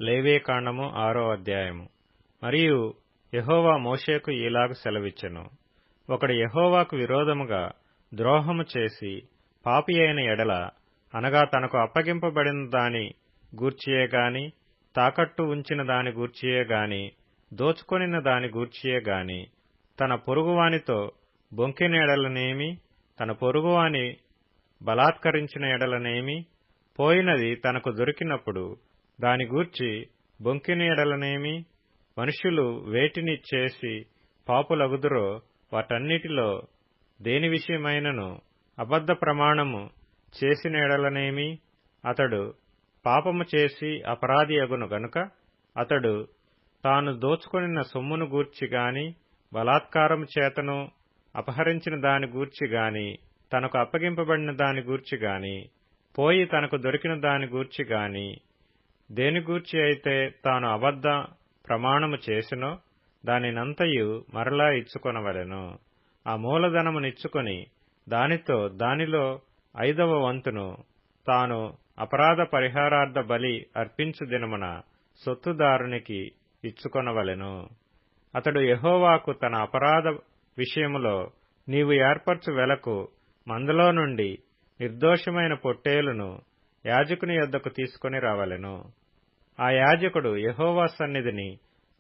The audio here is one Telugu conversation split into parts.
లేవీకాండము 6వ అధ్యాయము. మరియు యెహోవా మోషేకు ఈలాగు సెలవిచ్చెను. ఒకడు యెహోవాకు విరోధముగా ద్రోహము చేసి పాపి అయిన ఎడల, అనగా తనకు అప్పగింపబడిన దాని గూర్చియే గాని, తాకట్టు ఉంచిన దాని గూర్చియే గాని, దోచుకొనిన దాని గూర్చియే గాని, తన పొరుగువానితో బొంకిన ఎడలనేమి, తన పొరుగువాని బలాత్కరించిన ఎడలనేమి, పోయినది తనకు దొరికినప్పుడు దాని గూర్చి బొంకిన ఎడలనేమి, మనుష్యులు వేటిని చేసి పాపులగుదురో వాటన్నిటిలో దేని విషయమైనను అబద్ధ ప్రమాణము చేసిన ఎడలనేమి, అతడు పాపము చేసి అపరాధి అగును గనుక అతడు తాను దోచుకొనిన సొమ్మును గూర్చి గాని, బలాత్కారము చేతను అపహరించిన దాని గూర్చి గాని, తనకు అప్పగింపబడిన దాని గూర్చి గాని, పోయి తనకు దొరికిన దాని గూర్చి గాని, దేని గూర్చి అయితే తాను అబద్ధ ప్రమాణము చేసినో దానినంతయు మరలా ఇచ్చుకొనవలెను. ఆ మూలధనమునిచ్చుకొని దానిలో 5వ వంతును తాను అపరాధ పరిహారార్థ బలి అర్పించు దినమున సొత్తుదారునికి ఇచ్చుకొనవలెను. అతడు యెహోవాకు తన అపరాధ విషయములో నీవు ఏర్పరచు వెలకు మందలో నుండి నిర్దోషమైన పొట్టేలును యాజకుని యొద్దకు తీసుకొని రావలెను. ఆ యాజకుడు యెహోవా సన్నిధిని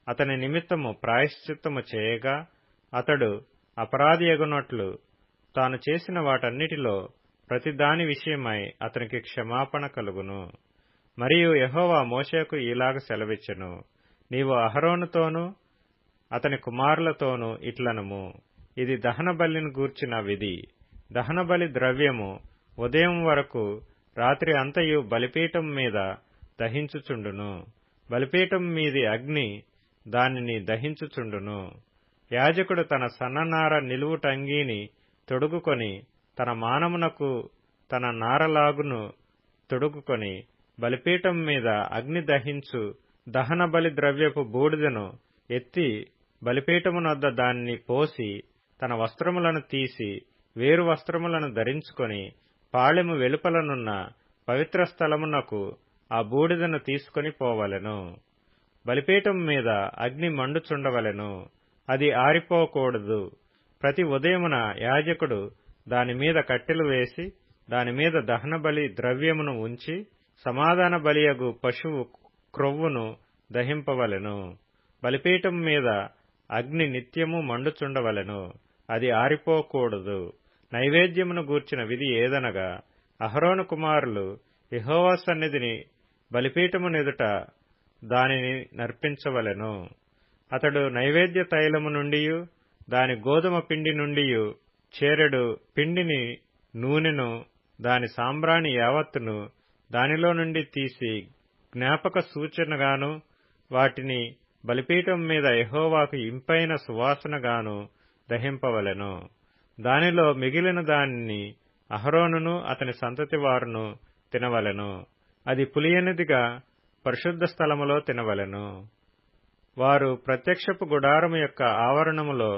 అతని నిమిత్తము ప్రాయశ్చిత్తము చేయగా, అతడు అపరాధి అగునట్లు తాను చేసిన వాటన్నిటిలో ప్రతిదాని విషయమై అతనికి క్షమాపణ కలుగును. మరియు యెహోవా మోషేకు ఈలాగ సెలవిచ్చెను. నీవు అహరోనుతోనూ అతని కుమారులతోనూ ఇట్లనుము, ఇది దహన బలిని గూర్చిన విధి. దహన బలి ద్రవ్యము ఉదయం వరకు రాత్రి అంతయు బలిపీఠం మీద దహించుచుండును. బలిపీఠం మీది అగ్ని దానిని దహించుచుండును. యాజకుడు తన సన్ననార నిలువుటంగీని తొడుగుకొని తన మానమునకు తన నారలాగును తొడుగుకొని బలిపీఠం మీద అగ్ని దహించు దహన బలి ద్రవ్యపు బూడిదను ఎత్తి బలిపీఠమునొద్ద దాన్ని పోసి, తన వస్త్రములను తీసి వేరు వస్త్రములను ధరించుకొని పాళెము వెలుపలనున్న పవిత్ర స్థలమునకు ఆ బూడిదను తీసుకొని పోవలెను. బలిపీఠం మీద అగ్ని మండుచుండవలెను, అది ఆరిపోకూడదు. ప్రతి ఉదయమున యాజకుడు దానిమీద కట్టెలు వేసి దానిమీద దహన బలి ద్రవ్యమును ఉంచి సమాధాన బలియగు పశువు క్రొవ్వును దహింపవలెను. బలిపీఠం మీద అగ్ని నిత్యము మండుచుండవలెను, అది ఆరిపోకూడదు. నైవేద్యమును గూర్చిన విధి ఏదనగా, అహరోను కుమారులు యెహోవా సన్నిధిని బలిపీఠమునెదుట దానిని నర్పించవలెను. అతడు నైవేద్య తైలము నుండియు దాని గోధుమ పిండి నుండియు చేరెడు పిండిని నూనెను దాని సాంబ్రాణి యావత్తును దానిలో నుండి తీసి జ్ఞాపక సూచనగాను వాటిని బలిపీఠం మీద యెహోవాకు ఇంపైన సువాసనగాను దహింపవలెను. దానిలో మిగిలిన దానిని అహరోనును అతని సంతతి వారును తినవలెను. అది పులియనిదిగా పరిశుద్ధ స్థలములో తినవలెను. వారు ప్రత్యక్షపు గుడారము యొక్క ఆవరణములో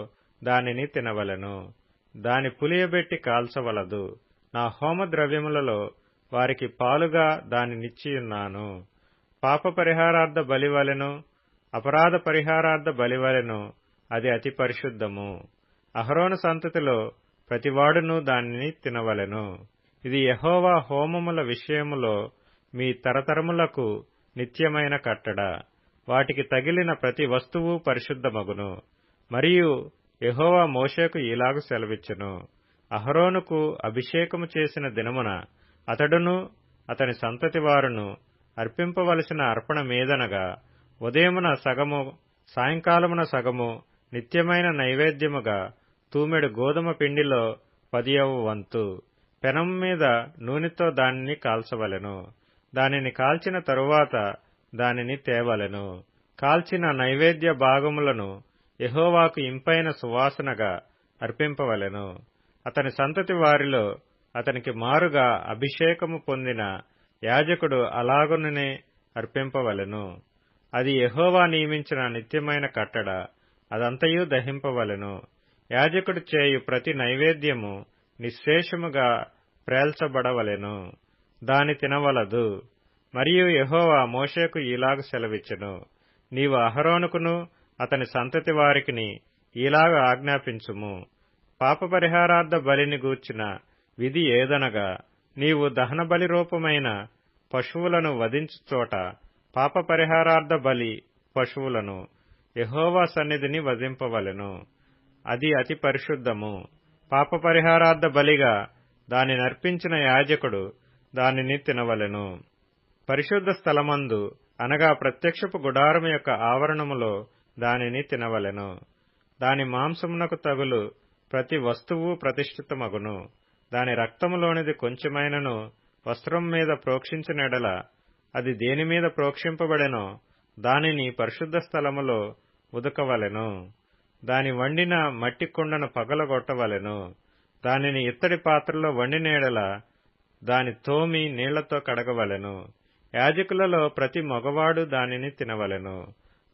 దానిని తినవలెను. దాని పులియబెట్టి కాల్చవలదు. నా హోమ ద్రవ్యములలో వారికి పాలుగా దానినిచ్చియున్నాను. పాప పరిహారార్థ బలివలెను, అపరాధ పరిహారార్థ బలివలెను, అది అతి పరిశుద్ధము. అహరోను సంతతిలో ప్రతివాడును దానిని తినవలెను. ఇది యెహోవా హోమముల విషయములో మీ తరతరములకు నిత్యమైన కట్టడ. వాటికి తగిలిన ప్రతి వస్తువు పరిశుద్ధమగును. మరియు యెహోవా మోషేకు ఈలాగు సెలవిచ్చెను. అహరోనుకు అభిషేకము చేసిన దినమున అతడును అతని సంతతి వారును అర్పింపవలసిన అర్పణమేదనగా, ఉదయమున సగము సాయంకాలమున సగము నిత్యమైన నైవేద్యముగా తూమెడు గోధుమ పిండిలో 10వ వంతు పెనం మీద నూనెతో దానిని కాల్చవలెను. దానిని కాల్చిన తరువాత దానిని తేవలెను. కాల్చిన నైవేద్య భాగములను యెహోవాకు ఇంపైన సువాసనగా అర్పింపవలెను. అతని సంతతి వారిలో అతనికి మారుగా అభిషేకము పొందిన యాజకుడు అలాగుననే అర్పింపవలెను. అది యెహోవా నియమించిన నిత్యమైన కట్టడ, అదంతయు దహింపవలెను. యాజకుడు చేయు ప్రతి నైవేద్యము నిశ్శేషముగా ప్రేల్చబడవలెను. దాని తినవలదు. మరియు యెహోవా మోషేకు ఈలాగు సెలవిచ్చెను, నీవు అహరోనుకును అతని సంతతి వారికిని ఈలాగు ఆజ్ఞాపించుము, పాపపరిహారార్థ బలిని గూర్చిన విధి ఏదనగా, నీవు దహనబలి రూపమైన పశువులను వధించు చోట పాపపరిహారార్థ బలి పశువులను యెహోవా సన్నిధిని వధింపవలెను. అది అతి పరిశుద్ధము. పాపపరిహారార్థ బలిగా దాని నర్పించిన యాజకుడు దానిని తినవలెను. పరిశుద్ధ స్థలమందు అనగా ప్రత్యక్షపు గుడారము యొక్క ఆవరణములో దానిని తినవలెను. దాని మాంసమునకు తగులు ప్రతి వస్తువు ప్రతిష్ఠితమగును. దాని రక్తములోనిది కొంచెమైనను వస్త్రం మీద ప్రోక్షించిన ఎడల అది దేనిమీద ప్రోక్షింపబడెనో దానిని పరిశుద్ధ స్థలములో ఉదకవలెను. దాని వండిన మట్టి కుండను పగలగొట్టవలెను. దానిని ఇత్తడి పాత్రలో వండిన ఎడల దాని తోమి నీళ్లతో కడగవలెను. యాజకులలో ప్రతి మగవాడు దానిని తినవలెను.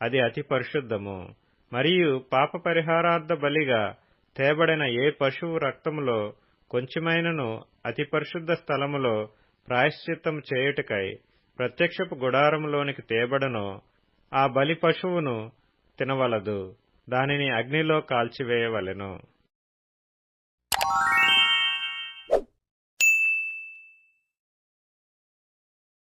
అది అతి పరిశుద్ధము. మరియు పాపపరిహారార్థ బలిగా తేబడిన ఏ పశువు రక్తములో కొంచెమైనను అతి పరిశుద్ధ స్థలములో ప్రాయశ్చిత్తము చేయుటకై ప్రత్యక్షపు గుడారములోనికి తేబడనో ఆ బలి పశువును తినవలదు. దానిని అగ్నిలో కాల్చివేయవలెను.